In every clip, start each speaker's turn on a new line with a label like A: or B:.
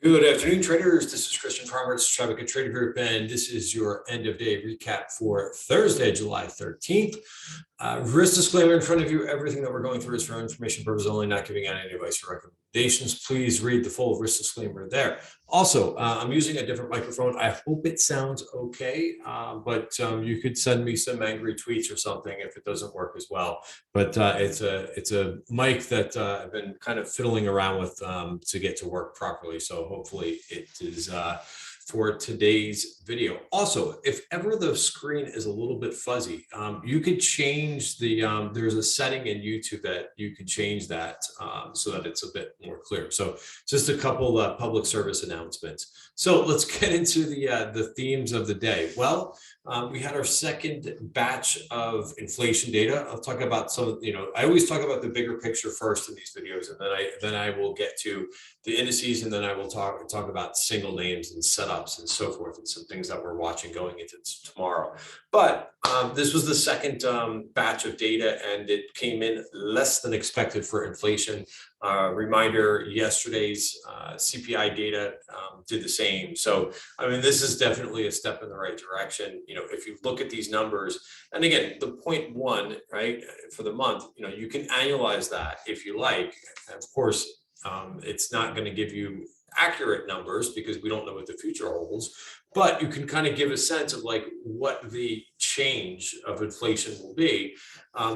A: Good afternoon, traders. This is Christian Farmer, Semiconductor Trader Group, and this is your end of day recap for Thursday, July 13th. Risk disclaimer in front of you. Everything that we're going through is for information purposes only, not giving out any advice or recommendations. Please read the full risk disclaimer there. Also, I'm using a different microphone. I hope it sounds okay, but you could send me some angry tweets or something if it doesn't work as well. But it's a mic that I've been kind of fiddling around with to get to work properly. So hopefully it is for today's video. Also, if ever the screen is a little bit fuzzy, you could change the, there's a setting in YouTube that you can change that so that it's a bit more clear. So just a couple public service announcemements. So let's get into the themes of the day. Well, we had our second batch of inflation data. I'll talk about some, I always talk about the bigger picture first in these videos, and then I will get to the indices, and then I will talk about single names and setups and so forth, and some things that we're watching going into tomorrow. But this was the second batch of data, and it came in less than expected for inflation. Reminder, yesterday's CPI data did the same. So, I mean, this is definitely a step in the right direction. If you look at these numbers, and again, the 0.1, right, for the month, you can annualize that if you like. And of course, it's not going to give you accurate numbers because we don't know what the future holds, but you can kind of give a sense of like what the change of inflation will be,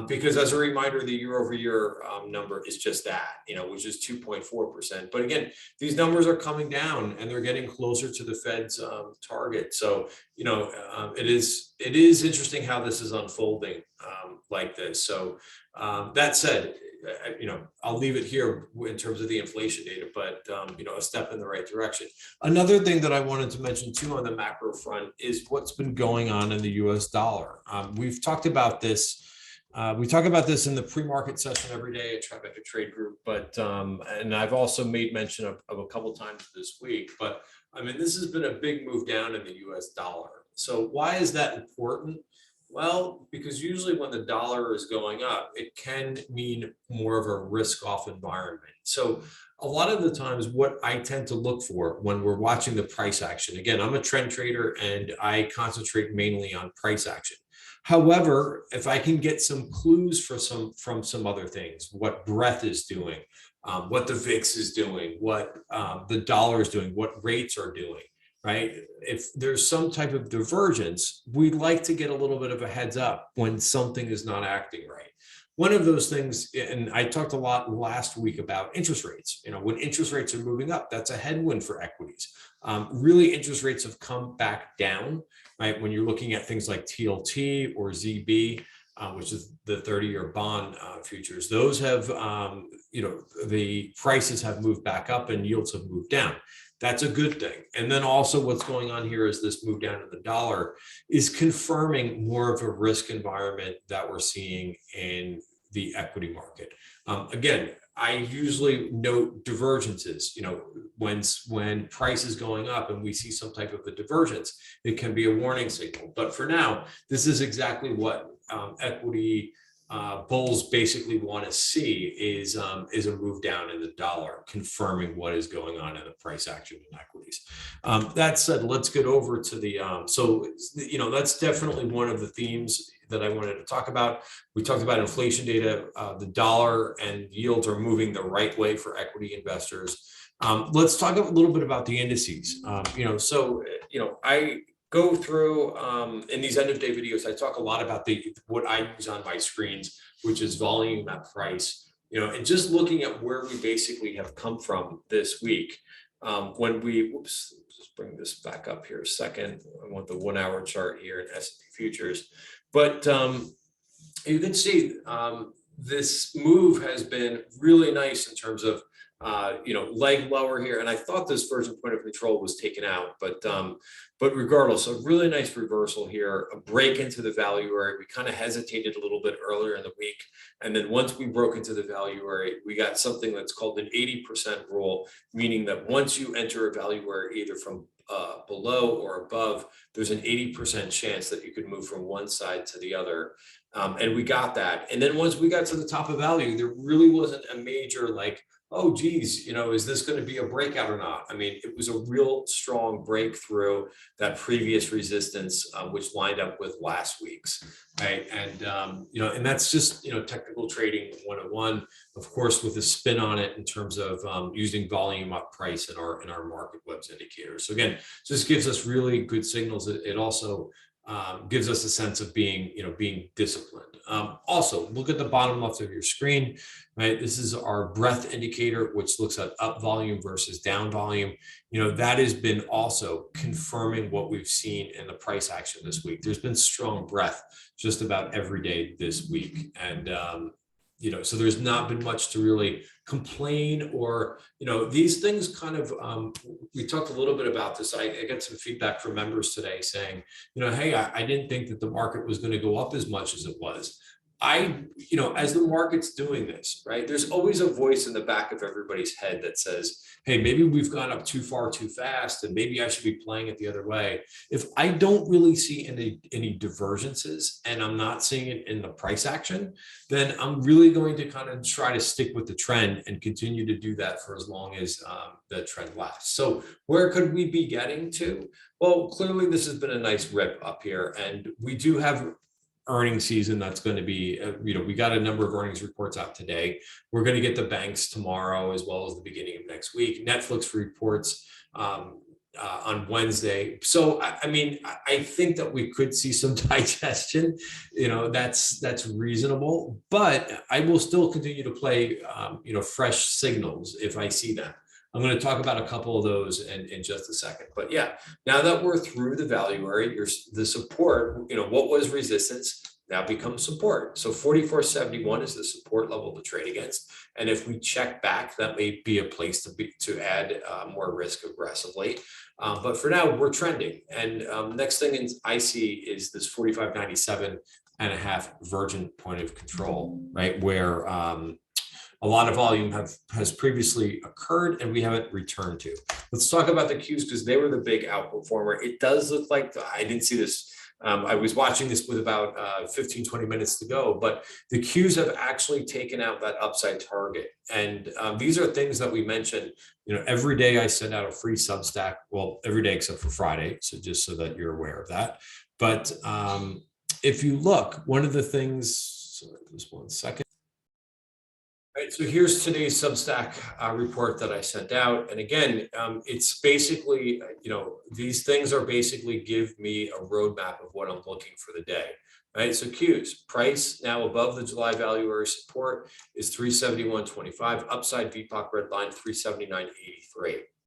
A: because as a reminder, the year-over-year number is just that, which is 2.4%. But again, these numbers are coming down and they're getting closer to the Fed's target. So, it is interesting how this is unfolding like this. So that said, I'll leave it here in terms of the inflation data, but a step in the right direction. Another thing that I wanted to mention too on the macro front is what's been going on in the US dollar. We've talked about this. We talk about this in the pre-market session every day at Macroeconomic Trade Group, but and I've also made mention of a couple times this week. But I mean, this has been a big move down in the US dollar. So why is that important? Well, because usually when the dollar is going up, it can mean more of a risk-off environment. So a lot of the times what I tend to look for when we're watching the price action, again, I'm a trend trader and I concentrate mainly on price action. However, if I can get some clues from some other things, what breadth is doing, what the VIX is doing, what the dollar is doing, what rates are doing, right? If there's some type of divergence, we'd like to get a little bit of a heads up when something is not acting right. One of those things, and I talked a lot last week about interest rates. When interest rates are moving up, that's a headwind for equities. Really, interest rates have come back down, right? When you're looking at things like TLT or ZB, which is the 30-year bond futures, those have, the prices have moved back up and yields have moved down. That's a good thing. And then also what's going on here is this move down in the dollar is confirming more of a risk environment that we're seeing in the equity market. Again, I usually note divergences. When price is going up and we see some type of a divergence, it can be a warning signal. But for now, this is exactly what equity bulls basically want to see is a move down in the dollar, confirming what is going on in the price action in equities. That said, let's get over to the, that's definitely one of the themes that I wanted to talk about. We talked about inflation data. The dollar and yields are moving the right way for equity investors. Let's talk a little bit about the indices. I go through in these end of day videos, I talk a lot about what I use on my screens, which is volume at price, and just looking at where we basically have come from this week. When we, let's bring this back up here a second. I want the 1 hour chart here in S&P futures, but you can see this move has been really nice in terms of leg lower here, and I thought this version point of control was taken out, but regardless, a really nice reversal here, a break into the value area. We kind of hesitated a little bit earlier in the week, and then once we broke into the value area, we got something that's called an 80% rule, meaning that once you enter a value area either from below or above, there's an 80% chance that you could move from one side to the other. And we got that. And then once we got to the top of value, there really wasn't a major oh, geez, is this going to be a breakout or not? I mean, it was a real strong breakthrough, that previous resistance, which lined up with last week's, right? And, and that's just, technical trading 101, of course, with a spin on it in terms of using volume up price in our market webs indicator. So again, just gives us really good signals. It also gives us a sense of being disciplined. Also, look at the bottom left of your screen, right? This is our breadth indicator, which looks at up volume versus down volume. That has been also confirming what we've seen in the price action this week. There's been strong breadth just about every day this week. And, so there's not been much to really complain or, these things kind of, we talked a little bit about this. I got some feedback from members today saying, hey, I didn't think that the market was going to go up as much as it was. As the market's doing this, right, there's always a voice in the back of everybody's head that says, hey, maybe we've gone up too far too fast and maybe I should be playing it the other way. If I don't really see any divergences and I'm not seeing it in the price action, then I'm really going to kind of try to stick with the trend and continue to do that for as long as the trend lasts. So where could we be getting to? Well, clearly this has been a nice rip up here, and we do have earnings season that's going to be, we got a number of earnings reports out today. We're going to get the banks tomorrow as well as the beginning of next week. Netflix reports on Wednesday. So, I think that we could see some digestion, that's reasonable, but I will still continue to play, fresh signals if I see them. I'm going to talk about a couple of those in just a second. But yeah, now that we're through the value area, the support, what was resistance now becomes support. So 44.71 is the support level to trade against. And if we check back, that may be a place to add more risk aggressively. But for now, we're trending. And next thing I see is this 45.97.5 virgin point of control, right? Where a lot of volume has previously occurred and we haven't returned to. Let's talk about the Qs because they were the big outperformer. It does look like, I didn't see this. I was watching this with about 15, 20 minutes to go, but the Qs have actually taken out that upside target. And these are things that we mentioned, every day I send out a free Substack, well, every day except for Friday. So just so that you're aware of that. But if you look, one of the things, sorry, just one second. Right, so here's today's Substack report that I sent out. And again, it's basically, these things are basically give me a roadmap of what I'm looking for the day. Right, so Qs, price now above the July value area support is 371.25, upside VPOC red line 379.83.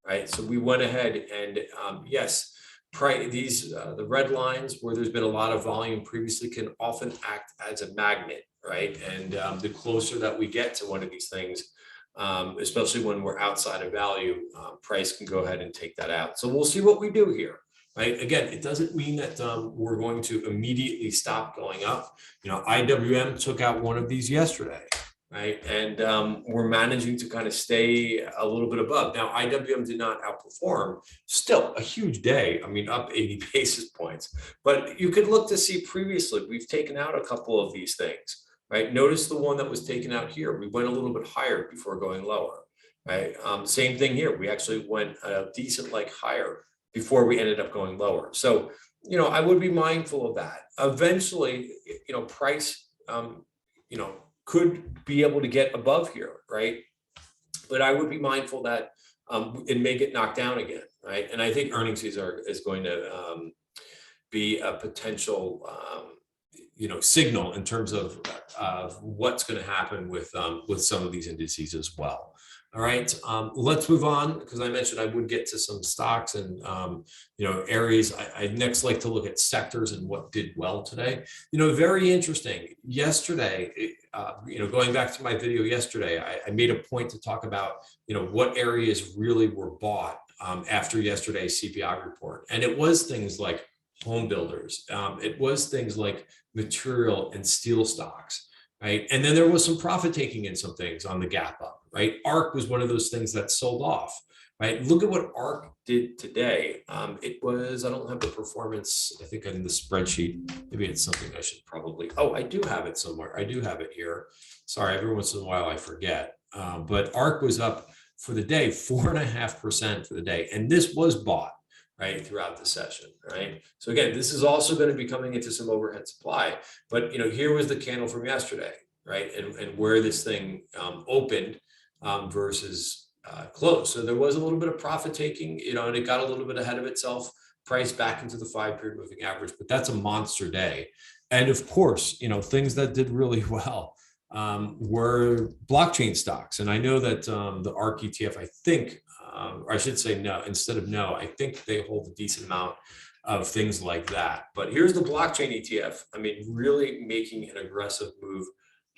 A: Right, so we went ahead and yes, the red lines where there's been a lot of volume previously can often act as a magnet. Right. And the closer that we get to one of these things, especially when we're outside of value, price can go ahead and take that out. So we'll see what we do here. Right. Again, it doesn't mean that we're going to immediately stop going up. IWM took out one of these yesterday. Right. And we're managing to kind of stay a little bit above. Now, IWM did not outperform. Still a huge day. Up 80 basis points. But you could look to see previously, we've taken out a couple of these things. Right. Notice the one that was taken out here. We went a little bit higher before going lower. Right. Same thing here. We actually went a decent higher before we ended up going lower. So, I would be mindful of that. Eventually, price, could be able to get above here. Right. But I would be mindful that it may get knocked down again. Right. And I think earnings is going to be a potential signal in terms of what's going to happen with some of these indices as well. All right, let's move on because I mentioned I would get to some stocks and areas. I'd next like to look at sectors and what did well today. Very interesting. Yesterday, going back to my video yesterday, I made a point to talk about what areas really were bought after yesterday's CPI report, and it was things like home builders. It was things like material and steel stocks, right? And then there was some profit taking in some things on the gap up, right? ARC was one of those things that sold off, right? Look at what ARC did today. It was, I don't have the performance, I think in the spreadsheet, maybe it's something I should probably, I do have it somewhere. I do have it here. Sorry, every once in a while I forget. But ARC was up for the day 4.5% for the day, and this was bought right throughout the session, right? So again, this is also going to be coming into some overhead supply, but here was the candle from yesterday, right? And where this thing opened versus close. So there was a little bit of profit taking, and it got a little bit ahead of itself, priced back into the 5-period moving average, but that's a monster day. And of course, things that did really well were blockchain stocks. And I know that the ARC ETF, I think, or I should say no, instead of no, I think they hold a decent amount of things like that. But here's the blockchain ETF. I mean, really making an aggressive move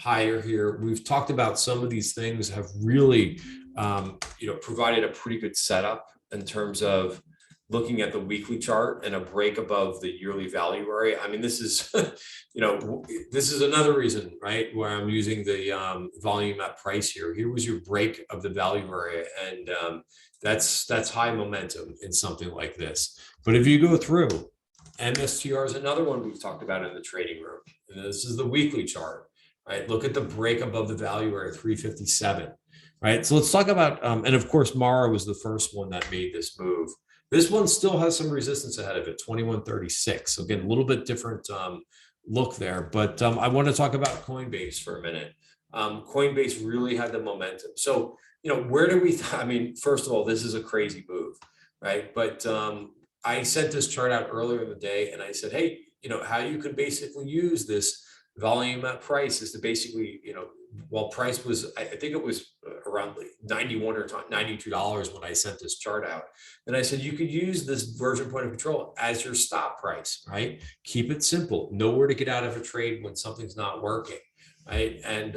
A: higher here. We've talked about some of these things have really, provided a pretty good setup in terms of looking at the weekly chart and a break above the yearly value area. I mean, this is, this is another reason, right, where I'm using the volume at price here. Here was your break of the value area, and that's high momentum in something like this. But if you go through, MSTR is another one we've talked about in the trading room. And this is the weekly chart, right? Look at the break above the value area, 357, right? So let's talk about, and of course, Mara was the first one that made this move. This one still has some resistance ahead of it, 2136. So again, a little bit different look there. But I want to talk about Coinbase for a minute. Coinbase really had the momentum. So, where do we, I mean, first of all, this is a crazy move, right? But I sent this chart out earlier in the day and I said, hey, how you could basically use this volume at price is to basically, while price was, I think it was around $91 or $92 when I sent this chart out. And I said, you could use this version point of control as your stop price, right? Keep it simple. Know where to get out of a trade when something's not working, right? And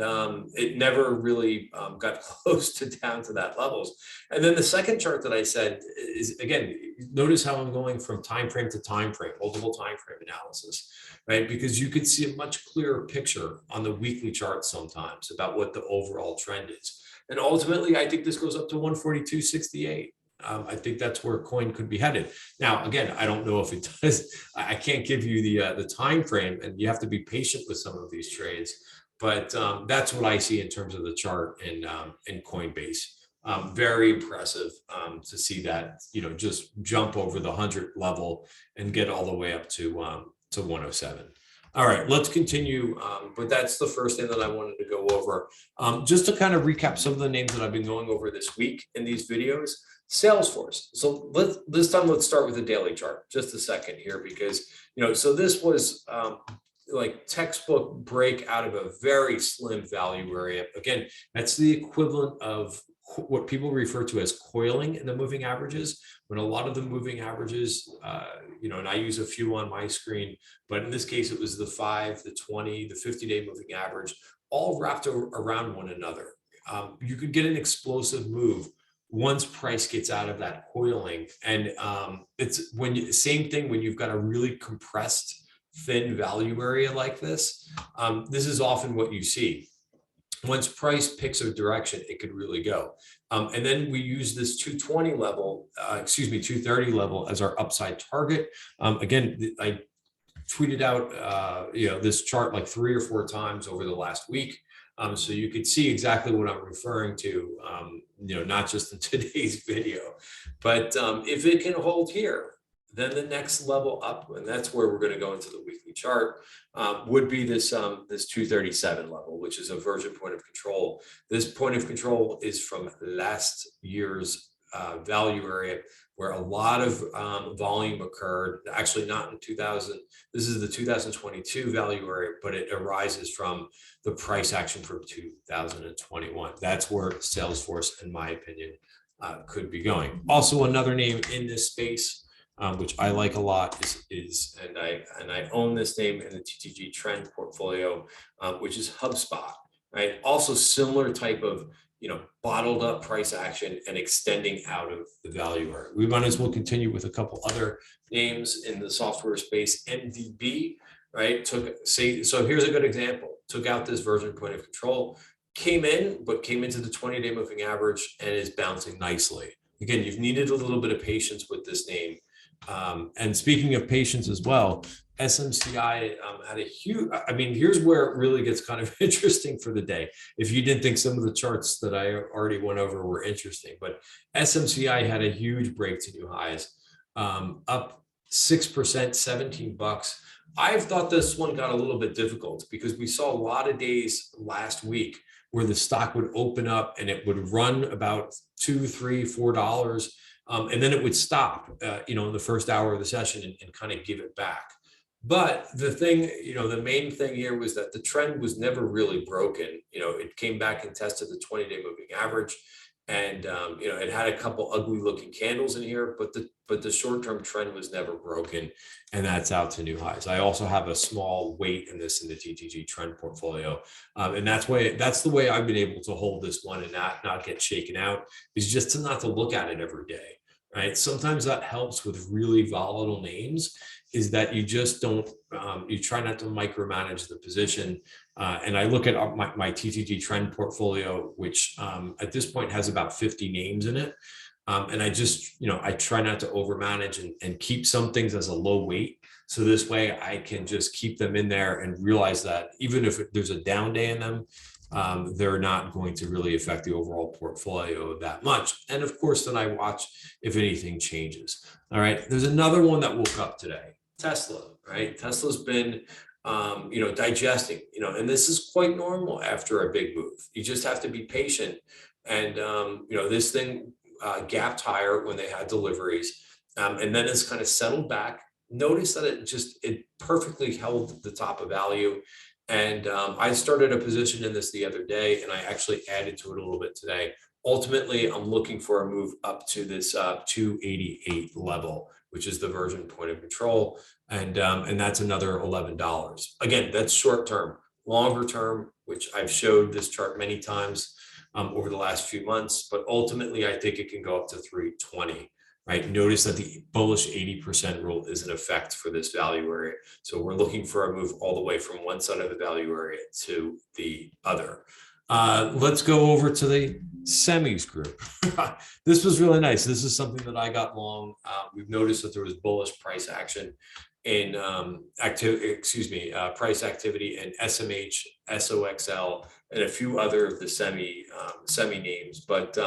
A: it never really got close to down to that levels. And then the second chart that I said is, again, notice how I'm going from time frame to time frame, multiple time frame analysis, right? Because you could see a much clearer picture on the weekly chart sometimes about what the overall trend is. And ultimately, I think this goes up to 142.68. I think that's where coin could be headed. Now, again, I don't know if it does. I can't give you the time frame, and you have to be patient with some of these trades. But that's what I see in terms of the chart in Coinbase. Very impressive to see that, just jump over the 100 level and get all the way up to 107. All right, let's continue. But that's the first thing that I wanted to go over. Just to kind of recap some of the names that I've been going over this week in these videos. Salesforce. So this time let's start with the daily chart. Just a second here, because so this was like textbook break out of a very slim value area. Again, that's the equivalent of what people refer to as coiling in the moving averages, when a lot of the moving averages, and I use a few on my screen, but in this case, it was the 5, the 20, the 50-day moving average, all wrapped around one another. You could get an explosive move once price gets out of that coiling. And it's same thing when you've got a really compressed thin value area like this. This is often what you see. Once price picks a direction, it could really go. And then we use this 220 level, 230 level as our upside target. Again, I tweeted out, this chart like 3 or 4 times over the last week. So you could see exactly what I'm referring to, not just in today's video, but if it can hold here, then the next level up, and that's where we're going to go into the weekly chart, would be this 237 level, which is a version point of control. This point of control is from last year's value area, where a lot of volume occurred. Actually, not in 2000. This is the 2022 value area, but it arises from the price action from 2021. That's where Salesforce, in my opinion, could be going. Also, another name in this space, which I like a lot, is and I own this name in the TTG trend portfolio, which is HubSpot, right? Also similar type of bottled up price action and extending out of the value area. We might as well continue with a couple other names in the software space. NVDA, right? So here's a good example. Took out this version point of control, came into the 20-day moving average and is bouncing nicely. Again, you've needed a little bit of patience with this name, And speaking of patience as well, SMCI had a huge, I mean, here's where it really gets kind of interesting for the day. If you didn't think some of the charts that I already went over were interesting, but SMCI had a huge break to new highs, up 6%, 17 bucks. I've thought this one got a little bit difficult because we saw a lot of days last week where the stock would open up and it would run about $2, $3, $4. And then it would stop, in the first hour of the session and kind of give it back. But the thing, the main thing here was that the trend was never really broken. It came back and tested the 20-day moving average. And, it had a couple ugly looking candles in here, but the short-term trend was never broken. And that's out to new highs. I also have a small weight in the TTG trend portfolio. And that's the way I've been able to hold this one and not get shaken out, is just to not to look at it every day. Right. Sometimes that helps with really volatile names, is that you just don't, you try not to micromanage the position. And I look at my TTG trend portfolio, which at this point has about 50 names in it. And I just, I try not to overmanage and keep some things as a low weight. So this way I can just keep them in there and realize that even if there's a down day in them, they're not going to really affect the overall portfolio that much. And of course, then I watch if anything changes. All right. There's another one that woke up today, Tesla, right? Tesla's been, digesting, and this is quite normal after a big move. You just have to be patient. And, this thing gapped higher when they had deliveries, and then it's kind of settled back. Notice that it perfectly held the top of value. And I started a position in this the other day, and I actually added to it a little bit today. Ultimately, I'm looking for a move up to this 288 level, which is the version point of control. And that's another $11. Again, that's short term. Longer term, which I've showed this chart many times over the last few months, but ultimately I think it can go up to 320. Right. Notice that the bullish 80% rule is in effect for this value area. So we're looking for a move all the way from one side of the value area to the other. Let's go over to the semis group. This was really nice. This is something that I got long. We've noticed that there was bullish price action in price activity in SMH, SOXL, and a few other of the semi names. But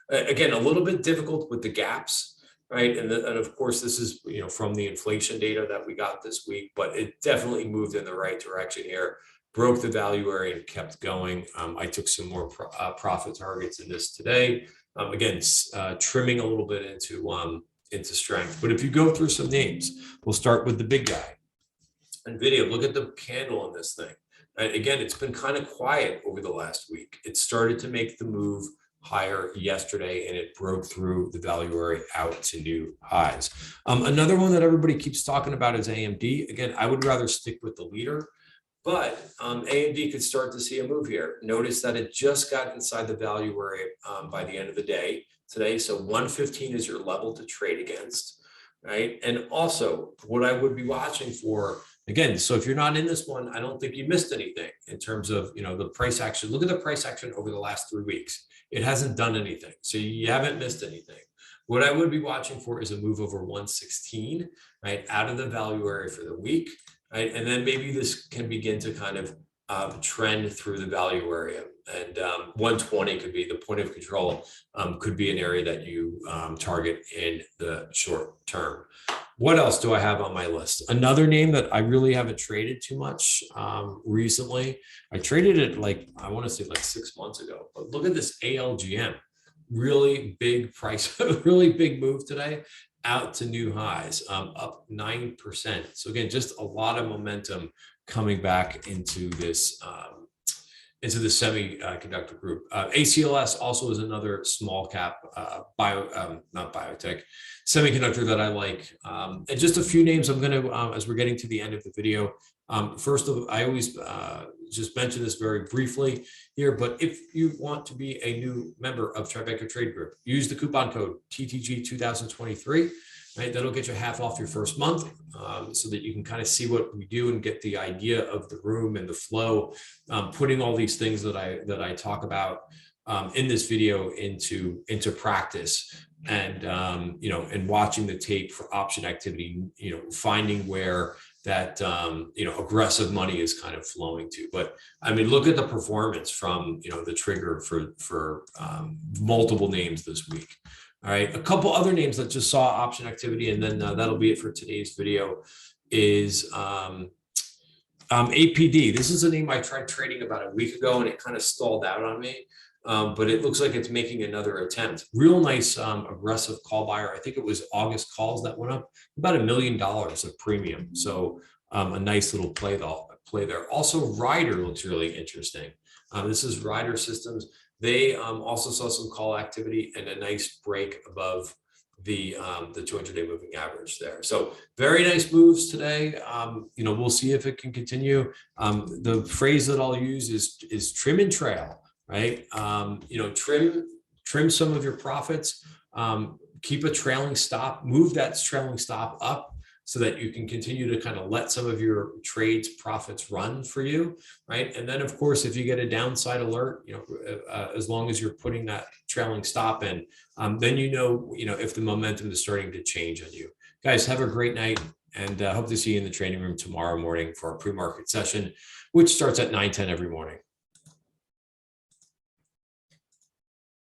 A: again, a little bit difficult with the gaps. Right. And of course, this is, from the inflation data that we got this week, but it definitely moved in the right direction here, broke the value area and kept going. I took some more profit targets in this today. Again, trimming a little bit into strength. But if you go through some names, we'll start with the big guy. NVIDIA, look at the candle on this thing. And again, it's been kind of quiet over the last week. It started to make the move higher yesterday, and it broke through the value area out to new highs. Another one that everybody keeps talking about is AMD. Again, I would rather stick with the leader, but AMD could start to see a move here. Notice that it just got inside the value area by the end of the day today. So 115 is your level to trade against, right? And also what I would be watching for, again, so if you're not in this one, I don't think you missed anything in terms of, the price action. Look at the price action over the last 3 weeks. It hasn't done anything. So you haven't missed anything. What I would be watching for is a move over 116, right, out of the value area for the week, right? And then maybe this can begin to kind of trend through the value area. And 120 could be the point of control, could be an area that you target in the short term. What else do I have on my list? Another name that I really haven't traded too much recently. I traded it I want to say 6 months ago. But look at this ALGM. Really big price, really big move today, out to new highs, up 9%. So again, just a lot of momentum coming back into this into the semiconductor group. ACLS also is another small cap not biotech semiconductor that I like. And just a few names I'm going to, as we're getting to the end of the video. First of all, I always just mention this very briefly here, but if you want to be a new member of Tribeca Trade Group, use the coupon code TTG 2023. Right, that'll get you half off your first month, so that you can kind of see what we do and get the idea of the room and the flow, putting all these things that I talk about in this video into practice. and you know, and watching the tape for option activity, you know, finding where that you know, aggressive money is kind of flowing to. But I mean, look at the performance from, you know, the trigger for multiple names this week. All right, a couple other names that just saw option activity, and then that'll be it for today's video. Is APD. This is a name I tried trading about a week ago, and it kind of stalled out on me. But it looks like it's making another attempt. Real nice aggressive call buyer. I think it was August calls that went up about $1 million of premium. So a nice little play there. Also, Rider looks really interesting. This is Rider Systems. They also saw some call activity and a nice break above the 200-day moving average there. So very nice moves today. You know, we'll see if it can continue. The phrase that I'll use is trim and trail. Right. You know, trim some of your profits, keep a trailing stop, move that trailing stop up so that you can continue to kind of let some of your trades profits run for you. Right. And then, of course, if you get a downside alert, you know, as long as you're putting that trailing stop in, then you know, if the momentum is starting to change on you. Guys, have a great night, and hope to see you in the training room tomorrow morning for our pre-market session, which starts at 9:10 every morning.